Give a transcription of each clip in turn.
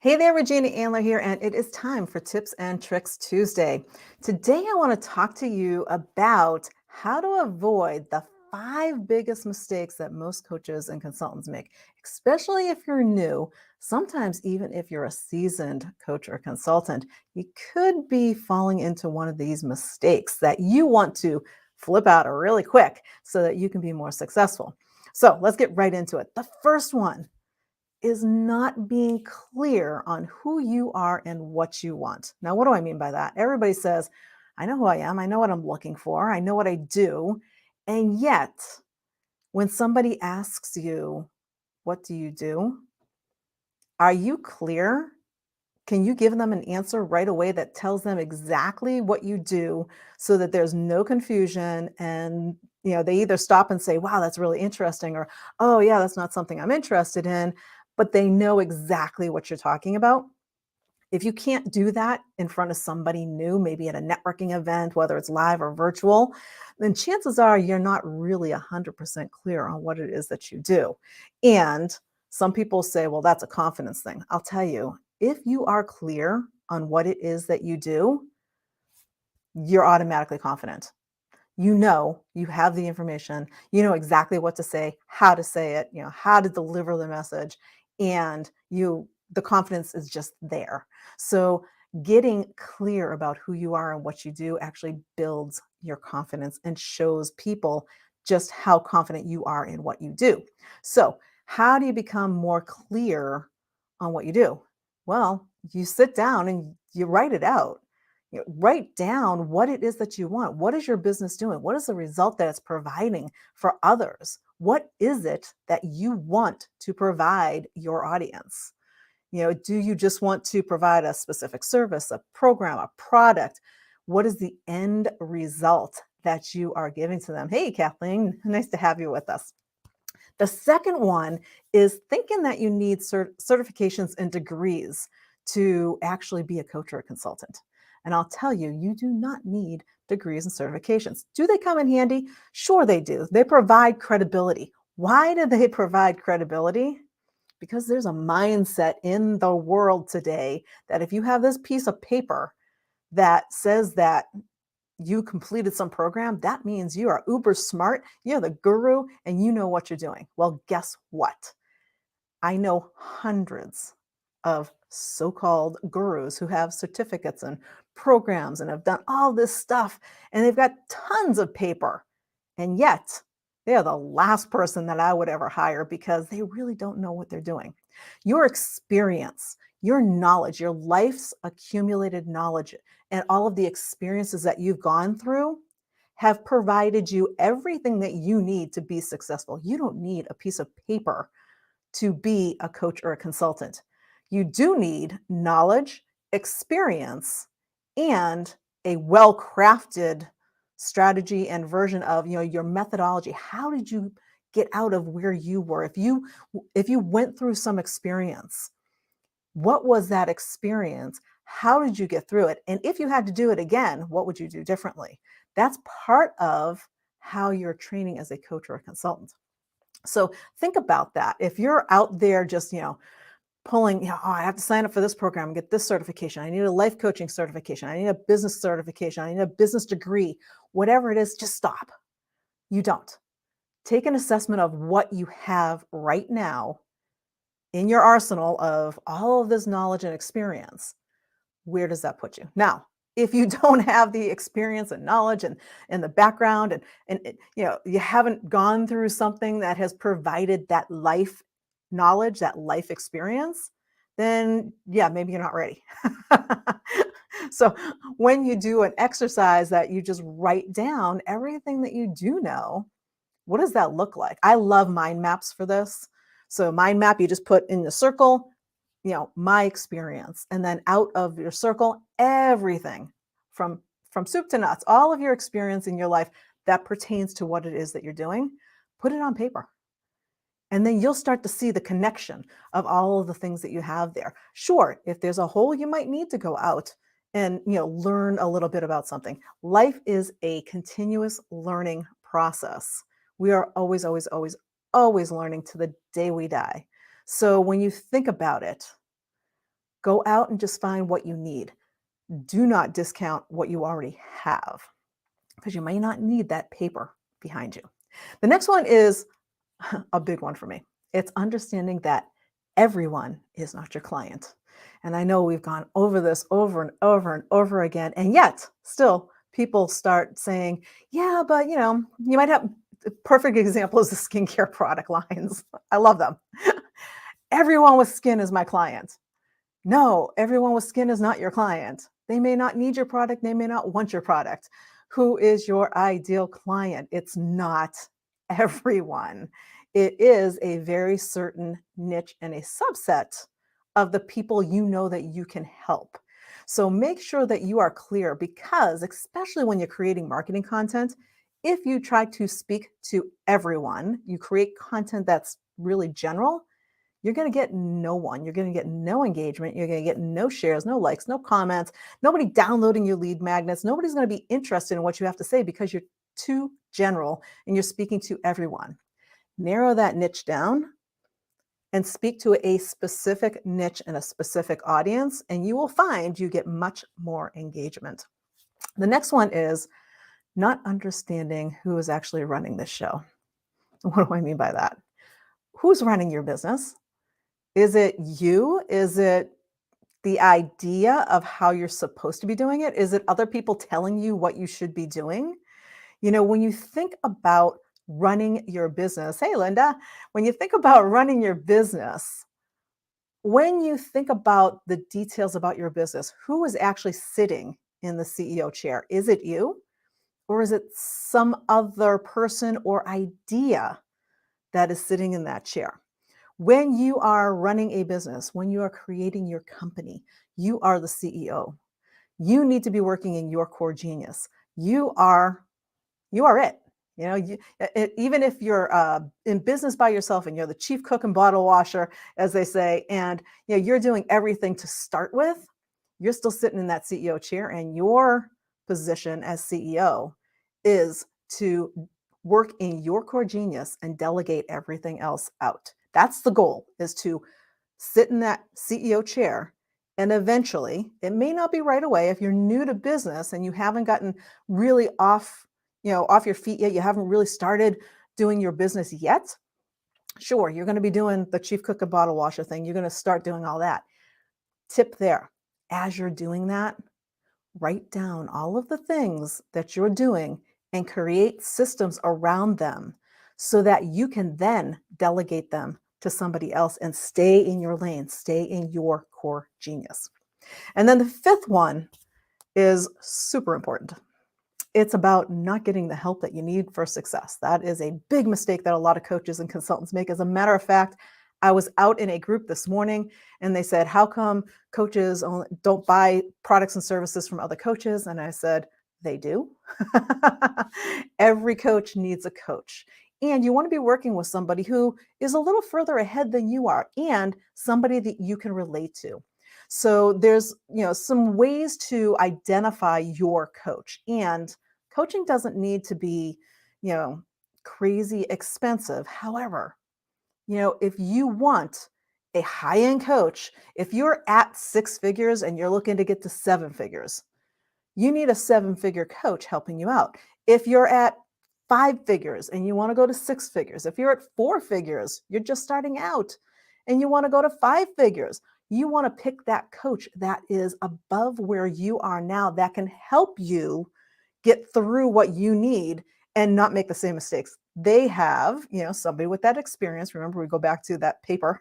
Hey there, Regina Andler here, and it is time for Tips and Tricks Tuesday. Today, I want to talk to you about how to avoid the five biggest mistakes that most coaches and consultants make, especially if you're new. Sometimes, even if you're a seasoned coach or consultant, you could be falling into one of these mistakes that you want to flip out really quick so that you can be more successful. So, let's get right into it. The first one is not being clear on who you are and what you want. Now, what do I mean by that? Everybody says, I know who I am, I know what I'm looking for, I know what I do. And yet, when somebody asks you, what do you do? Are you clear? Can you give them an answer right away that tells them exactly what you do so that there's no confusion and they either stop and say, wow, that's really interesting, or oh yeah, that's not something I'm interested in, but they know exactly what you're talking about. If you can't do that in front of somebody new, maybe at a networking event, whether it's live or virtual, then chances are you're not really 100% clear on what it is that you do. And some people say, well, that's a confidence thing. I'll tell you, if you are clear on what it is that you do, you're automatically confident. You have the information, you know exactly what to say it, how to deliver the message, and the confidence is just there. So getting clear about who you are and what you do actually builds your confidence and shows people just how confident you are in what you do. So how do you become more clear on what you do? Well, you sit down and you write it out. Write down what it is that you want. What is your business doing? What is the result that it's providing for others? What is it that you want to provide your audience? Do you just want to provide a specific service, a program, a product? What is the end result that you are giving to them? Hey, Kathleen, nice to have you with us. The second one is thinking that you need certifications and degrees to actually be a coach or a consultant. And I'll tell you, you do not need degrees and certifications. Do they come in handy? Sure, they do. They provide credibility. Why do they provide credibility? Because there's a mindset in the world today that if you have this piece of paper that says that you completed some program, that means you are uber smart, you're the guru, and you know what you're doing. Well, guess what? I know hundreds of so-called gurus who have certificates and programs and have done all this stuff, and they've got tons of paper. And yet, they are the last person that I would ever hire because they really don't know what they're doing. Your experience, your knowledge, your life's accumulated knowledge, and all of the experiences that you've gone through have provided you everything that you need to be successful. You don't need a piece of paper to be a coach or a consultant. You do need knowledge, experience, and a well-crafted strategy and version of your methodology. How did you get out of where you were? If you went through some experience, what was that experience? How did you get through it? And if you had to do it again, what would you do differently? That's part of how you're training as a coach or a consultant. So think about that. If you're out there just, pulling, oh, I have to sign up for this program and get this certification. I need a life coaching certification. I need a business certification. I need a business degree. Whatever it is, just stop. You don't. Take an assessment of what you have right now in your arsenal of all of this knowledge and experience. Where does that put you? Now, if you don't have the experience and knowledge and the background and you haven't gone through something that has provided that life knowledge, that life experience, then yeah, maybe you're not ready. So when you do an exercise that you just write down everything that you do know, what does that look like? I love mind maps for this. So mind map, you just put in the circle, my experience, and then out of your circle, everything from soup to nuts, all of your experience in your life that pertains to what it is that you're doing, put it on paper. And then you'll start to see the connection of all of the things that you have there. Sure, if there's a hole, you might need to go out and learn a little bit about something. Life is a continuous learning process. We are always, always, always, always learning to the day we die. So when you think about it, Go out and just find what you need. Do not discount what you already have because you may not need that paper behind you. The next one is a big one for me. It's understanding that everyone is not your client. And I know we've gone over this over and over and over again. And yet, still, people start saying, yeah, but you might have perfect examples of skincare product lines. I love them. Everyone with skin is my client. No, everyone with skin is not your client. They may not need your product. They may not want your product. Who is your ideal client? It's not everyone. It is a very certain niche and a subset of the people you know that you can help. So make sure that you are clear because, especially when you're creating marketing content, if you try to speak to everyone, you create content that's really general, you're going to get no one. You're going to get no engagement. You're going to get no shares, no likes, no comments, nobody downloading your lead magnets. Nobody's going to be interested in what you have to say because you're too general and you're speaking to everyone. Narrow that niche down and speak to a specific niche and a specific audience, and you will find you get much more engagement. The next one is not understanding who is actually running this show. What do I mean by that? Who's running your business? Is it you? Is it the idea of how you're supposed to be doing it? Is it other people telling you what you should be doing? When you think about running your business, hey, Linda, when you think about running your business, when you think about the details about your business, who is actually sitting in the CEO chair? Is it you? Or is it some other person or idea that is sitting in that chair? When you are running a business, when you are creating your company, you are the CEO. You need to be working in your core genius. You are it. Even if you're in business by yourself and you're the chief cook and bottle washer, as they say, and you're doing everything to start with, you're still sitting in that CEO chair, and your position as CEO is to work in your core genius and delegate everything else out. That's the goal, is to sit in that CEO chair. And eventually, it may not be right away if you're new to business and you haven't gotten really off your feet yet, you haven't really started doing your business yet. Sure, you're going to be doing the chief cook and bottle washer thing. You're going to start doing all that. Tip there, as you're doing that, write down all of the things that you're doing and create systems around them so that you can then delegate them to somebody else and stay in your lane, stay in your core genius. And then the fifth one is super important. It's about not getting the help that you need for success. That is a big mistake that a lot of coaches and consultants make. As a matter of fact, I was out in a group this morning and they said, how come coaches don't buy products and services from other coaches? And I said, they do. Every coach needs a coach. And you want to be working with somebody who is a little further ahead than you are and somebody that you can relate to. So there's, some ways to identify your coach. And coaching doesn't need to be, crazy expensive. However, if you want a high-end coach, if you're at 6 figures and you're looking to get to 7 figures, you need a 7-figure coach helping you out. If you're at 5 figures and you want to go to 6 figures, if you're at 4 figures, you're just starting out and you want to go to 5 figures, you want to pick that coach that is above where you are now, that can help you get through what you need and not make the same mistakes. They have, somebody with that experience. Remember, we go back to that paper.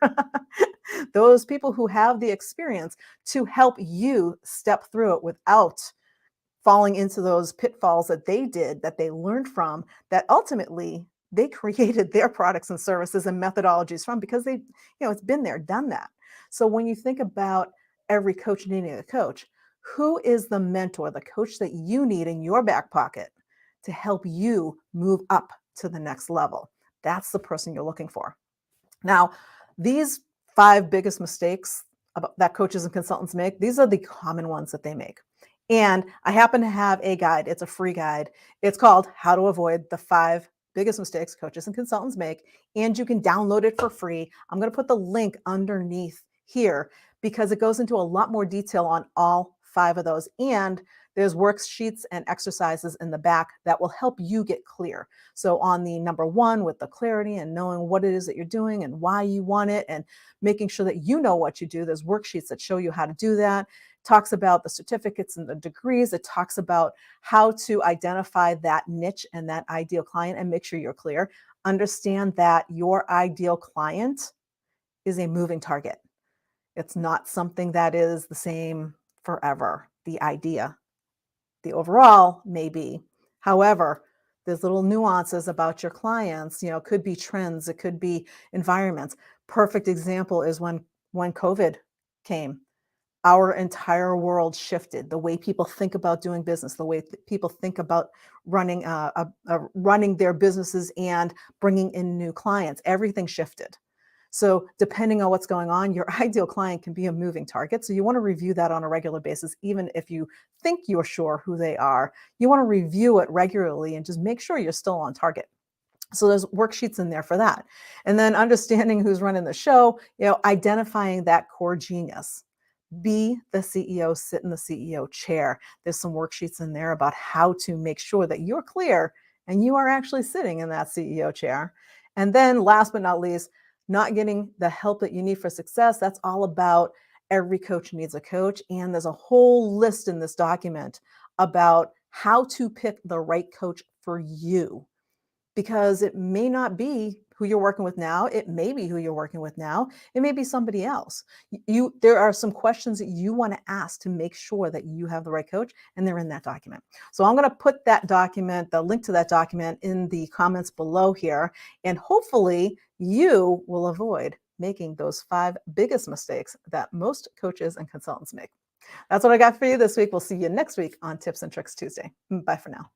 Those people who have the experience to help you step through it without falling into those pitfalls that they did, that they learned from, that ultimately they created their products and services and methodologies from, because they, it's been there, done that. So when you think about every coach needing a coach, who is the mentor, the coach that you need in your back pocket to help you move up to the next level? That's the person you're looking for. Now, these 5 biggest mistakes that coaches and consultants make, these are the common ones that they make. And I happen to have a guide. It's a free guide. It's called How to Avoid the 5 Biggest Mistakes Coaches and Consultants Make. And you can download it for free. I'm going to put the link underneath here because it goes into a lot more detail on all five of those. And there's worksheets and exercises in the back that will help you get clear. So, on the number one, with the clarity and knowing what it is that you're doing and why you want it, and making sure that you know what you do, there's worksheets that show you how to do that. Talks about the certificates and the degrees. It talks about how to identify that niche and that ideal client and make sure you're clear. Understand that your ideal client is a moving target. It's not something that is the same forever. The idea, the overall may be. However, there's little nuances about your clients, could be trends, it could be environments. Perfect example is when COVID came. Our entire world shifted. The way people think about doing business, the way people think about running their businesses and bringing in new clients, everything shifted. So, depending on what's going on, your ideal client can be a moving target. So, you want to review that on a regular basis, even if you think you're sure who they are. You want to review it regularly and just make sure you're still on target. So there's worksheets in there for that. And then understanding who's running the show, identifying that core genius. Be the CEO, sit in the CEO chair. There's some worksheets in there about how to make sure that you're clear and you are actually sitting in that CEO chair. And then last but not least, not getting the help that you need for success. That's all about every coach needs a coach. And there's a whole list in this document about how to pick the right coach for you, because it may not be who you're working with now. It may be who you're working with now. It may be somebody else. There are some questions that you want to ask to make sure that you have the right coach, and they're in that document. So I'm going to put that document, the link to that document, in the comments below here, and hopefully you will avoid making those 5 biggest mistakes that most coaches and consultants make. That's what I got for you this week. We'll see you next week on Tips and Tricks Tuesday. Bye for now.